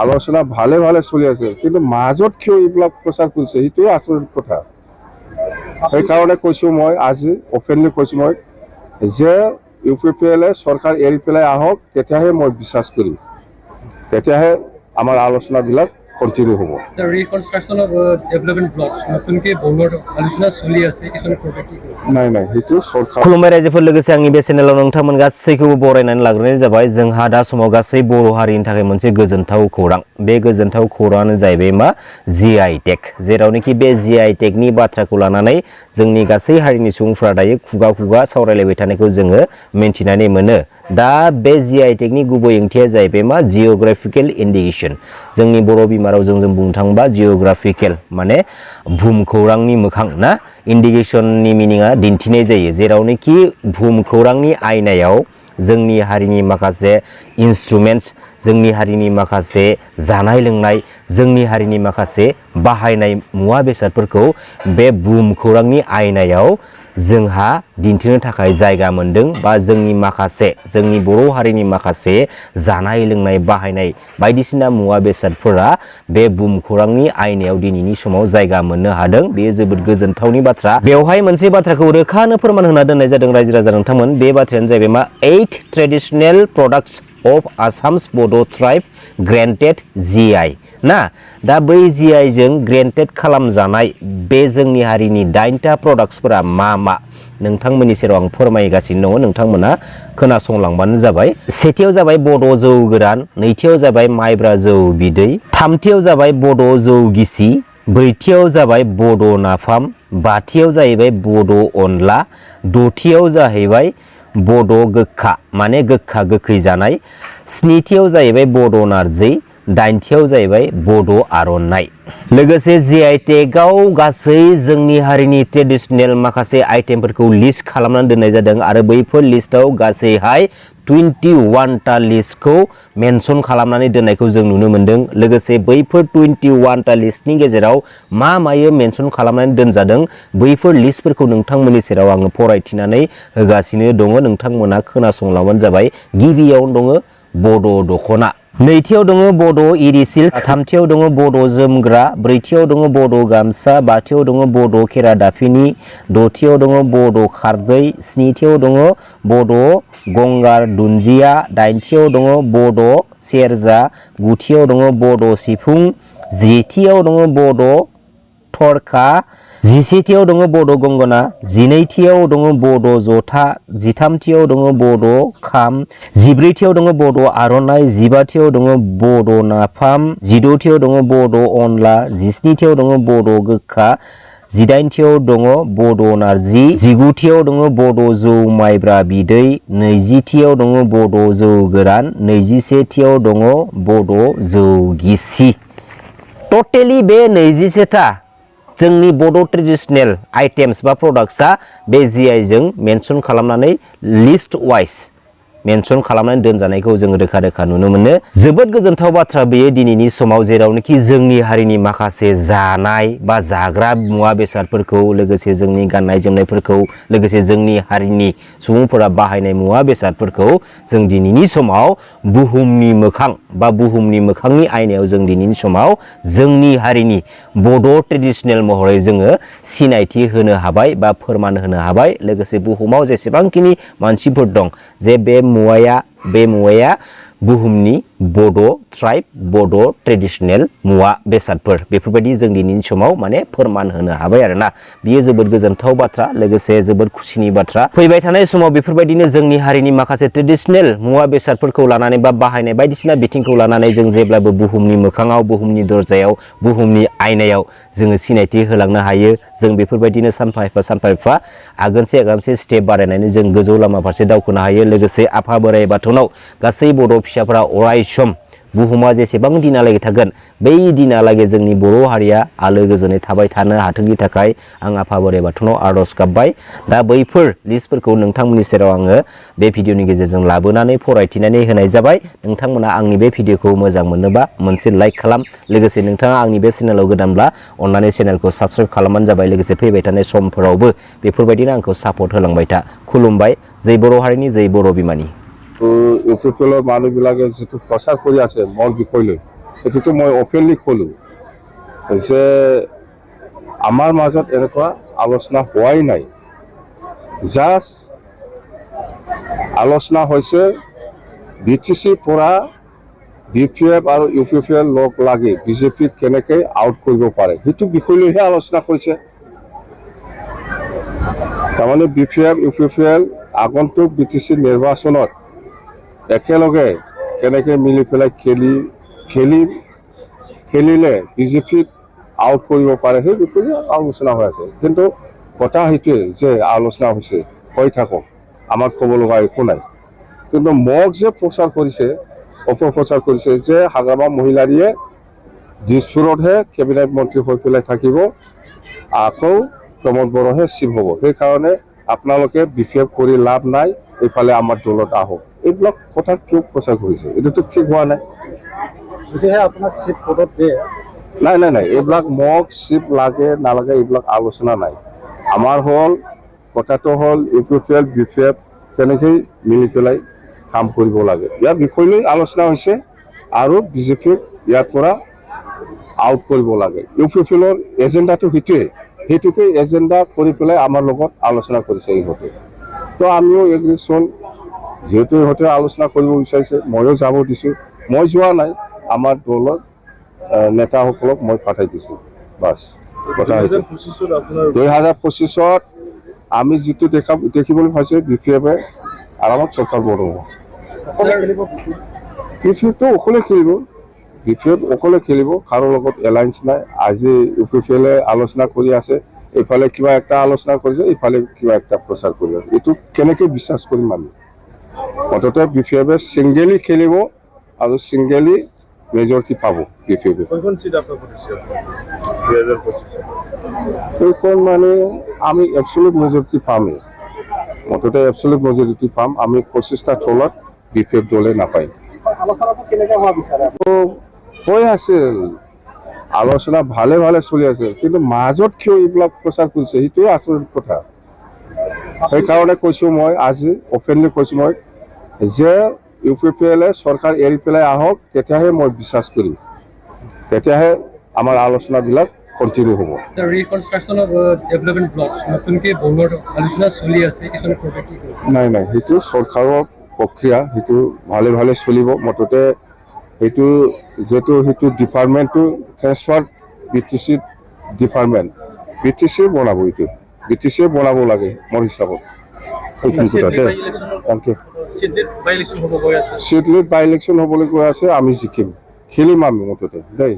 আলোচনা ভালে ভালে চলি আছে, কিন্তু মাজত কিয় এইবিলাক প্ৰচাৰ কৰিছে সেইটোৱে আচৰিত কথা। সেইকাৰণে কৈছোঁ মই আজি অপেনলি কৈছোঁ মই যে UPPLে চৰকাৰ এৰি পেলাই আহক, তেতিয়াহে মই বিশ্বাস কৰিম, তেতিয়াহে আমাৰ আলোচনাবিলাক কণ্টিনিউ হ'ব। ৰিকনষ্ট্ৰাকশ্যন অফ ডেভেলপমেণ্ট ব্লকছ নতুনকৈ বনোৱাৰ আলোচনা চলি আছে, কিছুমান প্ৰজেক্ট নাই সেইটো চৰকাৰ। खुलुमबाय रायजोफोर, लोगोसे आंनि बे चेनेलाव नोंथांमोन गासैखौबो बरायनानै लाग्रोनाय जाबाय। जोंहा दा समाव गासै बर' हारिनि थाखाय मोनसे गोजोनथाव खौरां। बे गोजोनथाव खौराङानो जाहैबाय मा GI टेग, जेरावनोखि बे GI टेगनि बाथ्राखौ लानानै जोंनि गासै हारिनि सुबुंफोरा दायो खुगा खुगा सावरायलायबाय थानायखौ जोङो मिन्थिनानै मोनो। दा बे GI टेगनि गुबै ओंथिया जाहैबाय मा जिअग्राफिकेल इन्डिकेसन। जोंनि बर' बिमा रावजों जों बुंनो थाङोबा जिअग्राफिकेल माने भुमखौरांनि मोखां ना, इन्डिकेसननि मिनिङा दिन्थिनाय जायो, जेरावनोखि भुमखौरांनि आयनायाव जोंनि हारिनि माखासे इन्सट्रुमेन्ट्स, जोंनि हारिनि माखासे जानाय लोंनाय, जोंनि हारिनि माखासे बाहायनाय मुवा बेसादफोरखौ बे भुमखौरांनि आयनायाव जोंहा दिन्थिनो थाखाय जायगा मोनदों, बा जोंनि बर' हारिनि माखासे जानाय लोंनाय बाहायनाय बायदिसिना मुवा बेसादफोरा बे भुमखौरांनि आयनायाव दिनैनि समाव जायगा मोननो हादों। बेयो जोबोद गोजोनथावनि बाथ्रा। बेवहाय मोनसे बाथ्राखौ रोखानो फोरमान होना दोननाय जादों रायजो राजा नोंथांमोन। बे बाथ्रायानो जाहैबाय मा 8 ट्रेडिशनेल प्रडाक्ट्स अफ आसाम्स बड' ट्राइब ग्रेन्टेड GI ना। दा बै GI जों ग्रेन्टेड खालामजानाय बे जोंनि हारिनि 8टा प्रडाक्ट्सफोरा मा मा नोंथांमोननि सेराव आं फोरमायगासिनो दङ, नोंथांमोना खोनासंलांबानो जाबाय। सेथियाव जाबाय बड' जौ गोरान, नैथियाव जाबाय माइब्रा जौ बिदै, थामथियाव जाबाय बड' जौ गिसि, ब्रैथियाव जाबाय बड' नाफाम, बाथियाव जाहैबाय बड' अनला, दथियाव जाहैबाय बड' गोखा माने गोखा गोखै जानाय, स्निथियाव जाहैबाय बड' नारजि, दाइनथियाव जाहैबाय बड' आर'नाइ। लोगोसे GI टेगआव गासै जोंनि हारिनि ट्रेडिशनेल माखासे आइटेमफोरखौ लिस्ट खालामनानै दोननाय जादों, आरो बैफोर लिस्टआव गासैहाय 21टा लिस्टखौ मेनसन खालामनानै दोननायखौ जों नुनो मोनदों। लोगोसे बैफोर 21टा लिस्टनि गेजेराव मा मायो मेनसन खालामनानै दोनजादों, बैफोर लिस्टफोरखौ नोंथांमोननि सेराव आङो फरायथिनानै होगासिनो दङ, नोंथांमोना खोनासंलांबानो जाबाय। गिबियावनो दङ बड' दख'ना, नैथियाव दङ बड' इरि सिल्क, थामथियाव दङ बड' जोमग्रा, ब्रैथियाव दङ बड' गामसा, बाथियाव दङ बड' खेरादाफिनि, दथियाव दङ बड' खारदै, स्निथियाव दङ बड' गंगार दुन्दिया, दाइनथियाव दङ बड' सेरजा, गुथियाव दङ बड' सिफुं, जिथियाव दङ बड' थरखा, जिसेथियाव दङ बड' गंगना, जिनैथियाव दङ बड' जथा, जिथामथियाव दङ बड' खाम, जिब्रैथियाव दङ बड' आर'नाइ, जिबाथियाव दङ बड' नाफाम, जिद'थियाव दङ बड' अनला, जिस्निथियाव दङ बड' गोखा, जिदाइनथियाव दङ बड' नारजि, जिगुथियाव दङ बड' जौ माइब्रा बिदै, नैजिथियाव दङ बड' जौ गोरान, नैजिसेथियाव दङ बड' जौ गिसि। टटेलि बे 27टा जोंनि बड' ट्रेडिशनेल आइटेम्स बा प्रडाक्ट्सआ बे GI जों मेनसन खालामनानै लिस्ट वाइज मेनसन खालामनानै दोनजानायखौ जों रोखा रोखा नुनो मोनो। जोबोद गोजोनथाव बाथ्रा बेयो दिनैनि समाव, जेरावनोखि जोंनि हारिनि माखासे जानाय बा जाग्रा मुवा बेसादफोरखौ, लोगोसे जोंनि गाननाय जोमनायफोरखौ, लोगोसे जोंनि हारिनि सुबुंफोरा बाहायनाय मुवा बेसादफोरखौ जों दिनैनि समाव बुहुमनि मोखां बा बुहुमनि मोखांनि आयनायाव जों दिनैनि समाव जोंनि हारिनि बड' ट्रेडिशनेल महरै जोङो सिनायथि होनो हाबाय बा फोरमान होनो हाबाय। लोगोसे बुहुमाव जेसेबांखिनि मानसिफोर दं जे बे मुवाया बुहुमनि बड' ट्राइब बड' ट्रेडिशनेल मुवा बेसादफोर, बेफोरबायदि जों दिनैनि समाव माने फोरमान होनो हाबाय आरोना। बियो जोबोद गोजोनथाव बाथ्रा, लोगोसे जोबोद खुसिनि बाथ्रा। फैबाय थानाय समाव बेफोरबायदिनो जोंनि हारिनि माखासे ट्रेडिशनेल मुवा बेसादफोरखौ लानानै बा बाहायनाय बायदिसिना बिथिंखौ लानानै जों जेब्लाबो बुहुमनि मोखाङाव, बुहुमनि दरजायाव, बुहुमनि आयनायाव जोङो सिनायथि होलांनो हायो। जों बेफोरबायदिनो सानफा एफा आगानसे स्टेप बारायनानै जों गोजौ लामा फारसे दावखोनो हायो। लोगोसे आफा बोराइ बाथौनाव गासै बड' फिसाफोरा अराय सम बुहुमा जेसेबां दिनालागै थागोन बै दिनालागै जोंनि बर' हारिया आलो गोजोनै थाबाय थानो हाथोंनि थाखाय आं आफा बोराइ बाथौनाव आर'ज गाबबाय। दा बैफोर लिस्टफोरखौ नोंथांमोननि सेराव आङो बे भिडिअनि गेजेरजों लाबोनानै फरायथिनानै होनाय जाबाय। नोंथांमोना आंनि बे भिडिअखौ मोजां मोनोबा मोनसे लाइक खालाम। लोगोसे नोंथाङा आंनि बे चेनेलाव गोदानब्ला अन्नानै चेनेलखौ साबस्क्राइब खालामबानो जाबाय। लोगोसे फैबाय थानाय समफोरावबो बेफोरबायदिनो आंखौ सापर्ट होलांबाय था। खुलुमबाय। जै बर' हारिनि, जै बर' बिमानि। UPPLৰ মানুহবিলাকে যিটো প্ৰচাৰ কৰি আছে মোৰ বিষয় লৈ, এইটোতো মই অপেনলি ক'লোঁ যে আমাৰ মাজত এনেকুৱা আলোচনা হোৱাই নাই। জাষ্ট আলোচনা হৈছে BTCৰ পৰা BPF আৰু UPPL লগ লাগি বিজেপিক কেনেকৈ আউট কৰিব পাৰে সেইটো বিষয় লৈহে আলোচনা কৰিছে। তাৰমানে BPF UPPL আগন্তুক BTC নিৰ্বাচনত একেলগে কেনেকৈ মিলি পেলাই খেলিলে বিজেপিক আউট কৰিব পাৰে সেই বিষয়ে আলোচনা হৈ আছে। কিন্তু কথা সেইটোৱে যে আলোচনা হৈছে হৈ থাকক, আমাক ক'ব লগা একো নাই। কিন্তু মোক যে প্ৰচাৰ কৰিছে, অপপ্ৰচাৰ কৰিছে যে হাগ্ৰামা মহিলাৰীয়ে দিছপুৰতহে কেবিনেট মন্ত্ৰী হৈ পেলাই থাকিব, আকৌ প্ৰমোদ বড়োহে চিফ হ'ব। সেইকাৰণে আপোনালোকে BPF কৰি লাভ নাই, এইফালে আমাৰ দলত আহক। এইবিলাক কথা কিয় প্ৰচাৰ কৰিছে? এইটোতো ঠিক হোৱা নাই। যদিহে আপোনাক চিফ পদত দিয়ে, নাই, এইবিলাক মোক চিফ লাগে নালাগে এইবিলাক আলোচনা নাই। আমাৰ কথাটো হ'ল UPPL BPF কেনেকৈ মিলি পেলাই কাম কৰিব লাগে, ইয়াৰ বিষয় লৈ আলোচনা হৈছে আৰু বিজেপিক ইয়াৰ পৰা আউট কৰিব লাগে। UPPLৰ এজেণ্ডাটো সেইটোকে এজেণ্ডা কৰি পেলাই আমাৰ লগত আলোচনা কৰিছে ইহঁতে। তো আমিও এগ্ৰিছন যিহেতু ইহঁতে আলোচনা কৰিব বিচাৰিছে, ময়ো যাব দিছোঁ। মই যোৱা নাই, আমাৰ দলৰ নেতাসকলক মই পঠাই দিছোঁ। বাছ কথা 2025 আমি যিটো দেখিবলৈ পাইছে BPF আৰামত চৰকাৰ বনাব। BPFটো অকলে খেলিব, BPF অকলে খেলিব, কাৰো লগত এলায়েন্স নাই। আজি UPPL আলোচনা কৰি আছে, এইফালে কিবা একটা আলোচনা কৰিছে, এইফালে কিবা একটা প্ৰচাৰ কৰি আছে। এইটো কেনেকৈ বিশ্বাস কৰিম আমি? মুঠতে BPF ছিংগেলি খেলিব আৰু ছিংগেলি মেজৰিটি পাব। BPF সেইখন মানে আমি এবছলুট মেজৰিটি পামেই, মুঠতে এবছলুট মেজৰিটি পাম। আমি 25টা তলত BPF দলে নাপায়। হৈ আছিল আলোচনা ভালে চলি আছে, কিন্তু মাজত কিয় এইবিলাক প্ৰচাৰ কৰিছে সেইটোৱে আচৰিত কথা। সেইকাৰণে কৈছোঁ মই, আজি অপেনলি কৈছোঁ মই যে UPPL চৰকাৰ এৰি পেলাই আহক, তেতিয়াহে মই বিশ্বাস কৰিম, তেতিয়াহে আমাৰ আলোচনাবিলাক কণ্টিনিউ হ'ব। ৰিকনষ্ট্ৰাকশ্যন অফ ডেভেলপমেণ্ট ব্লকছ নতুনকৈ বনোৱাৰ আলোচনা চলি আছে, কিছুমান প্ৰজেক্ট কি কৰিব? নাই, সেইটো চৰকাৰৰ প্ৰক্ৰিয়া, সেইটো ভালে চলিব। মুঠতে সেইটো ডিপাৰ্টমেণ্টটো ট্ৰেন্সফাৰ BTC ডিপাৰ্টমেণ্ট BTCয়ে বনাব, এইটো BTCয়ে বনাব লাগে মোৰ হিচাপত। চিটলিত বাই ইলেকশ্যন হ'বলৈ গৈ আছে, আমি জিকিম, খেলিম আমি মুঠতে দেই।